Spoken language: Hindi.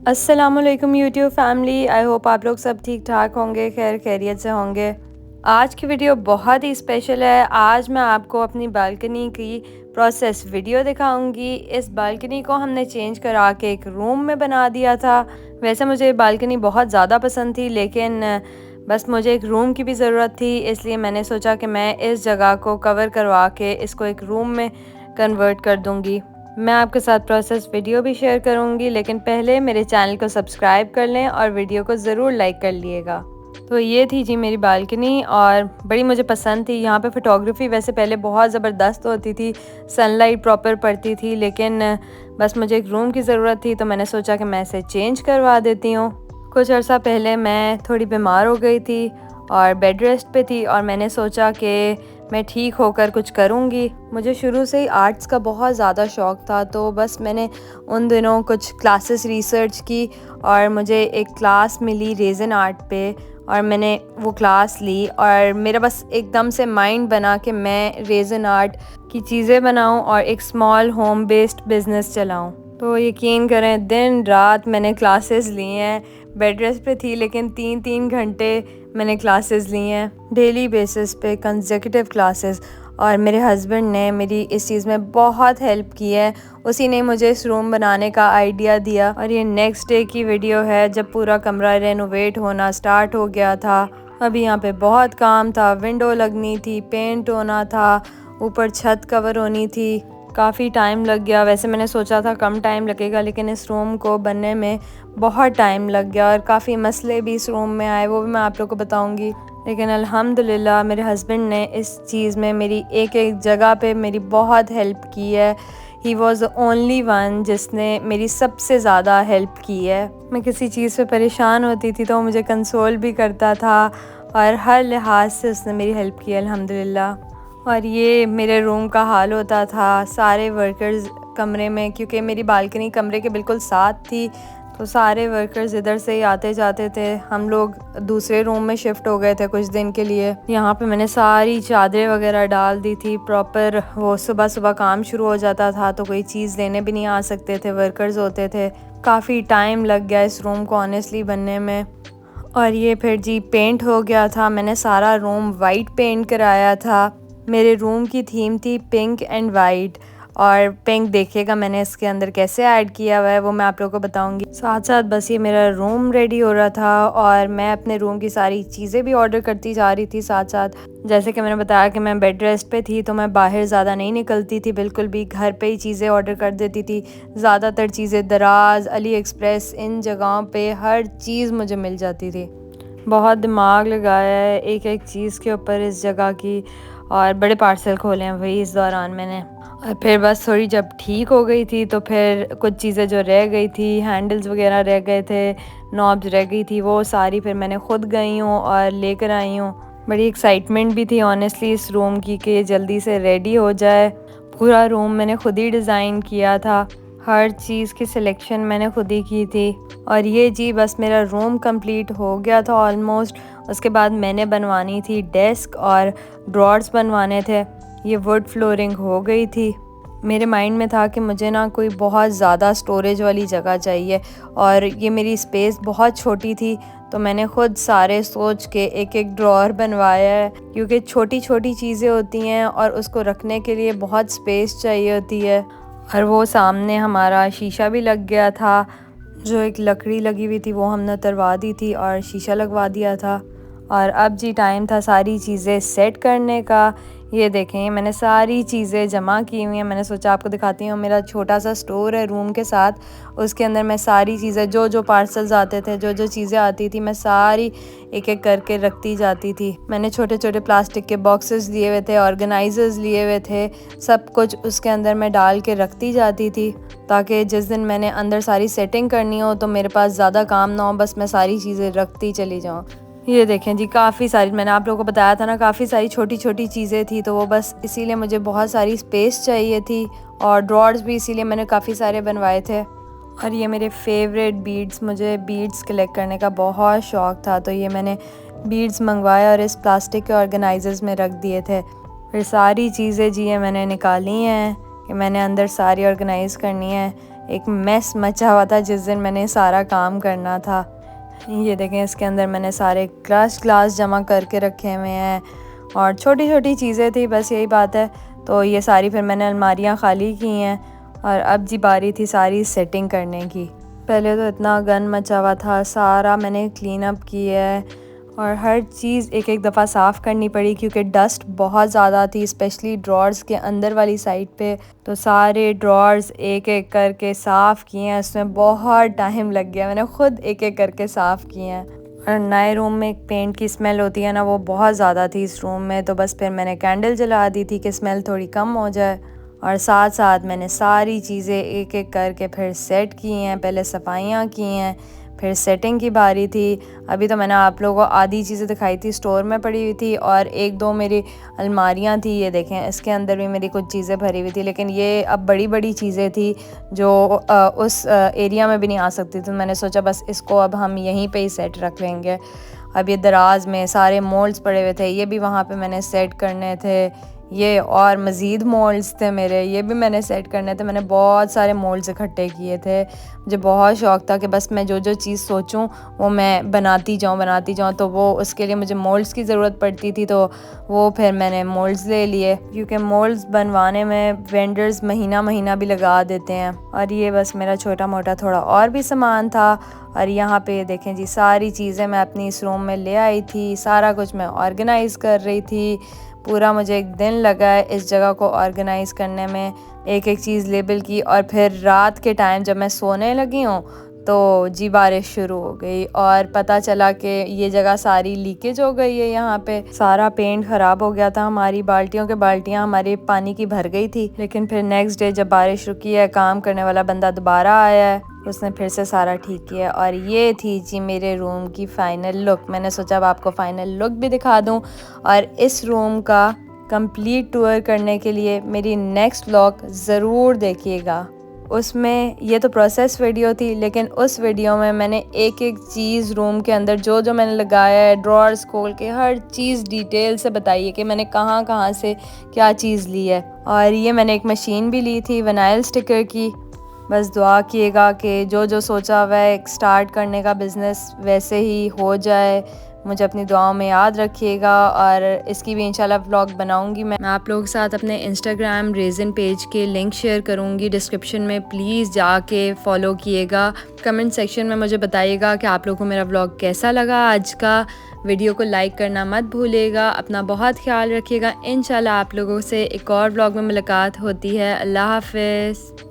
अस्सलामुअलैकुम यूट्यूब फैमिली। आई होप आप लोग सब ठीक ठाक होंगे, खैर खैरियत से होंगे। आज की वीडियो बहुत ही स्पेशल है। आज मैं आपको अपनी बालकनी की प्रोसेस वीडियो दिखाऊंगी। इस बालकनी को हमने चेंज करा के एक रूम में बना दिया था। वैसे मुझे बालकनी बहुत ज़्यादा पसंद थी, लेकिन बस मुझे एक रूम की भी ज़रूरत थी, इसलिए मैंने सोचा कि मैं इस जगह को कवर करवा के इसको एक रूम में कन्वर्ट कर दूँगी। मैं आपके साथ प्रोसेस वीडियो भी शेयर करूंगी, लेकिन पहले मेरे चैनल को सब्सक्राइब कर लें और वीडियो को ज़रूर लाइक कर लिएगा। तो ये थी जी मेरी बालकनी और बड़ी मुझे पसंद थी। यहाँ पे फ़ोटोग्राफ़ी वैसे पहले बहुत ज़बरदस्त होती थी, सनलाइट प्रॉपर पड़ती थी, लेकिन बस मुझे एक रूम की ज़रूरत थी तो मैंने सोचा कि मैं इसे चेंज करवा देती हूँ। कुछ अर्सा पहले मैं थोड़ी बीमार हो गई थी और बेड रेस्ट पे थी और मैंने सोचा कि मैं ठीक होकर कुछ करूँगी। मुझे शुरू से ही आर्ट्स का बहुत ज़्यादा शौक़ था, तो बस मैंने उन दिनों कुछ क्लासेस रिसर्च की और मुझे एक क्लास मिली रेज़न आर्ट पे और मैंने वो क्लास ली और मेरा बस एकदम से माइंड बना कि मैं रेज़न आर्ट की चीज़ें बनाऊं और एक स्मॉल होम बेस्ड बिज़नेस चलाऊं। तो यकीन करें, दिन रात मैंने क्लासेस ली हैं। बेड रेस्ट पे थी, लेकिन 3-3 घंटे मैंने क्लासेस ली हैं डेली बेसिस पे, कंसेक्यूटिव क्लासेस। और मेरे हस्बैंड ने मेरी इस चीज़ में बहुत हेल्प की है। उसी ने मुझे इस रूम बनाने का आइडिया दिया। और ये नेक्स्ट डे की वीडियो है जब पूरा कमरा रेनोवेट होना स्टार्ट हो गया था। अभी यहाँ पे बहुत काम था, विंडो लगनी थी, पेंट होना था, ऊपर छत कवर होनी थी। काफ़ी टाइम लग गया। वैसे मैंने सोचा था कम टाइम लगेगा, लेकिन इस रूम को बनने में बहुत टाइम लग गया और काफ़ी मसले भी इस रूम में आए, वो भी मैं आप लोग को बताऊंगी। लेकिन अल्हम्दुलिल्लाह मेरे हस्बैंड ने इस चीज़ में मेरी एक एक जगह पे मेरी बहुत हेल्प की है। He was the only one जिसने मेरी सबसे ज़्यादा हेल्प की है। मैं किसी चीज़ पे परेशान होती थी तो वो मुझे कंसोल भी करता था और हर लिहाज से उसने मेरी हेल्प की अल्हम्दुलिल्लाह। और ये मेरे रूम का हाल होता था, सारे वर्कर्स कमरे में, क्योंकि मेरी बालकनी कमरे के बिल्कुल साथ थी, तो सारे वर्कर्स इधर से ही आते जाते थे। हम लोग दूसरे रूम में शिफ्ट हो गए थे कुछ दिन के लिए। यहाँ पे मैंने सारी चादरें वगैरह डाल दी थी प्रॉपर। वो सुबह सुबह काम शुरू हो जाता था तो कोई चीज़ लेने भी नहीं आ सकते थे, वर्कर्स होते थे। काफ़ी टाइम लग गया इस रूम को ऑनेस्टली बनने में। और ये फिर जी पेंट हो गया था। मैंने सारा रूम वाइट पेंट कराया था। मेरे रूम की थीम थी पिंक एंड वाइट, और पिंक देखिएगा मैंने इसके अंदर कैसे ऐड किया हुआ है, वो मैं आप लोगों को बताऊंगी। साथ साथ बस ये मेरा रूम रेडी हो रहा था और मैं अपने रूम की सारी चीज़ें भी ऑर्डर करती जा रही थी साथ साथ। जैसे कि मैंने बताया कि मैं बेड रेस्ट पे थी, तो मैं बाहर ज़्यादा नहीं निकलती थी बिल्कुल भी, घर पे ही चीज़ें ऑर्डर कर देती थी। ज़्यादातर चीज़ें दराज, अली एक्सप्रेस, इन जगहों पे हर चीज़ मुझे मिल जाती थी। बहुत दिमाग लगाया है एक एक चीज़ के ऊपर इस जगह की, और बड़े पार्सल खोले हैं वही इस दौरान मैंने। और फिर बस थोड़ी जब ठीक हो गई थी तो फिर कुछ चीज़ें जो रह गई थी, हैंडल्स वगैरह रह गए थे, नॉब्स रह गई थी, वो सारी फिर मैंने ख़ुद गई हूँ और लेकर आई हूँ। बड़ी एक्साइटमेंट भी थी ऑनेस्टली इस रूम की कि जल्दी से रेडी हो जाए। पूरा रूम मैंने ख़ुद ही डिज़ाइन किया था, हर चीज़ की सिलेक्शन मैंने खुद ही की थी। और ये जी बस मेरा रूम कंप्लीट हो गया था ऑलमोस्ट। उसके बाद मैंने बनवानी थी डेस्क और ड्रॉर्स बनवाने थे। ये वुड फ्लोरिंग हो गई थी। मेरे माइंड में था कि मुझे ना कोई बहुत ज़्यादा स्टोरेज वाली जगह चाहिए, और ये मेरी स्पेस बहुत छोटी थी, तो मैंने ख़ुद सारे सोच के एक एक ड्रॉर बनवाया है, क्योंकि छोटी छोटी चीज़ें होती हैं और उसको रखने के लिए बहुत स्पेस चाहिए होती है। और वो सामने हमारा शीशा भी लग गया था, जो एक लकड़ी लगी हुई थी वो हमने उतरवा दी थी और शीशा लगवा दिया था। और अब जी टाइम था सारी चीज़ें सेट करने का। ये देखें मैंने सारी चीज़ें जमा की हुई हैं। मैंने सोचा आपको दिखाती हूँ। मेरा छोटा सा स्टोर है रूम के साथ, उसके अंदर मैं सारी चीज़ें, जो जो पार्सल्स आते थे, जो जो चीज़ें आती थी, मैं सारी एक एक करके रखती जाती थी। मैंने छोटे छोटे प्लास्टिक के बॉक्सेस लिए हुए थे, ऑर्गेनाइजर्स लिए हुए थे, सब कुछ उसके अंदर मैं डाल के रखती जाती थी, ताकि जिस दिन मैंने अंदर सारी सेटिंग करनी हो तो मेरे पास ज़्यादा काम ना हो, बस मैं सारी चीज़ें रखती चली जाऊँ। ये देखें जी, काफ़ी सारी, मैंने आप लोगों को बताया था ना, काफ़ी सारी छोटी छोटी चीज़ें थी, तो वो बस इसीलिए मुझे बहुत सारी स्पेस चाहिए थी। और ड्रॉर्स भी इसीलिए मैंने काफ़ी सारे बनवाए थे। और ये मेरे फेवरेट बीड्स, मुझे बीड्स कलेक्ट करने का बहुत शौक़ था, तो ये मैंने बीड्स मंगवाए और इस प्लास्टिक के ऑर्गेनाइजर्स में रख दिए थे। फिर सारी चीज़ें जी ये मैंने निकाली हैं कि मैंने अंदर सारी ऑर्गेनाइज़ करनी है। एक मेस मचा हुआ था जिस दिन मैंने सारा काम करना था। ये देखें, इसके अंदर मैंने सारे ग्लास जमा करके रखे हुए हैं और छोटी छोटी चीज़ें थी, बस यही बात है। तो ये सारी फिर मैंने अलमारियाँ खाली की हैं और अब जी बारी थी सारी सेटिंग करने की। पहले तो इतना गंद मचा हुआ था, सारा मैंने क्लीन अप किया है और हर चीज़ एक एक दफ़ा साफ़ करनी पड़ी क्योंकि डस्ट बहुत ज़्यादा थी, स्पेशली ड्रॉर्स के अंदर वाली साइड पे। तो सारे ड्रॉर्स एक एक करके साफ़ किए हैं, उसमें बहुत टाइम लग गया, मैंने ख़ुद एक एक करके साफ़ किए हैं। और नए रूम में एक पेंट की स्मेल होती है ना, वो बहुत ज़्यादा थी इस रूम में, तो बस फिर मैंने कैंडल जला दी थी कि स्मेल थोड़ी कम हो जाए। और साथ साथ मैंने सारी चीज़ें एक एक करके फिर सेट की हैं, पहले सफाइयाँ की हैं, फिर सेटिंग की बारी थी। अभी तो मैंने आप लोगों को आधी चीज़ें दिखाई थी स्टोर में पड़ी हुई थी और एक दो मेरी अलमारियाँ थी, ये देखें इसके अंदर भी मेरी कुछ चीज़ें भरी हुई थी, लेकिन ये अब बड़ी बड़ी चीज़ें थी जो उस एरिया में भी नहीं आ सकती, तो मैंने सोचा बस इसको अब हम यहीं पे ही सेट रख लेंगे। अब ये दराज में सारे मोल्ड्स पड़े हुए थे, ये भी वहाँ पे मैंने सेट करने थे, ये और मज़ीद मोल्ड्स थे मेरे, ये भी मैंने सेट करने थे। मैंने बहुत सारे मोल्ड्स इकट्ठे किए थे, मुझे बहुत शौक़ था कि बस मैं जो जो चीज़ सोचूं वो मैं बनाती जाऊं, तो वो उसके लिए मुझे मोल्ड्स की ज़रूरत पड़ती थी, तो वो फिर मैंने मोल्ड्स ले लिए क्योंकि मोल्ड्स बनवाने में वेंडर्स महीना महीना भी लगा देते हैं। और ये बस मेरा छोटा मोटा थोड़ा और भी सामान था। और यहाँ पे देखें जी, सारी चीज़ें मैं अपनी इस रूम में ले आई थी, सारा कुछ मैं ऑर्गेनाइज़ कर रही थी। पूरा मुझे एक दिन लगा है इस जगह को ऑर्गेनाइज़ करने में, एक एक चीज़ लेबल की। और फिर रात के टाइम जब मैं सोने लगी हूँ तो जी बारिश शुरू हो गई और पता चला कि ये जगह सारी लीकेज हो गई है, यहाँ पे सारा पेंट ख़राब हो गया था, हमारी बाल्टियों के बाल्टियाँ हमारी पानी की भर गई थी। लेकिन फिर नेक्स्ट डे जब बारिश रुकी है, काम करने वाला बंदा दोबारा आया है, उसने फिर से सारा ठीक किया। और ये थी जी मेरे रूम की फ़ाइनल लुक। मैंने सोचा अब आपको फ़ाइनल लुक भी दिखा दूँ। और इस रूम का कंप्लीट टूर करने के लिए मेरी नेक्स्ट व्लॉग ज़रूर देखिएगा। उसमें ये तो प्रोसेस वीडियो थी, लेकिन उस वीडियो में मैंने एक एक चीज़ रूम के अंदर जो जो मैंने लगाया है, ड्रॉर्स खोल के हर चीज़ डिटेल से बताई है कि मैंने कहाँ कहाँ से क्या चीज़ ली है। और ये मैंने एक मशीन भी ली थी विनाइल स्टिकर की। बस दुआ किएगा कि जो जो सोचा हुआ है स्टार्ट करने का बिज़नेस वैसे ही हो जाए। मुझे अपनी दुआओं में याद रखिएगा और इसकी भी इंशाल्लाह व्लॉग बनाऊंगी। मैं आप लोगों के साथ अपने इंस्टाग्राम रेज़न पेज के लिंक शेयर करूंगी डिस्क्रिप्शन में, प्लीज़ जाके फॉलो किएगा। कमेंट सेक्शन में मुझे बताइएगा कि आप लोगों को मेरा व्लॉग कैसा लगा आज का। वीडियो को लाइक करना मत भूलिएगा। अपना बहुत ख्याल रखिएगा। इंशाल्लाह आप लोगों से एक और व्लॉग में मुलाकात होती है। अल्लाह हाफ़िज़।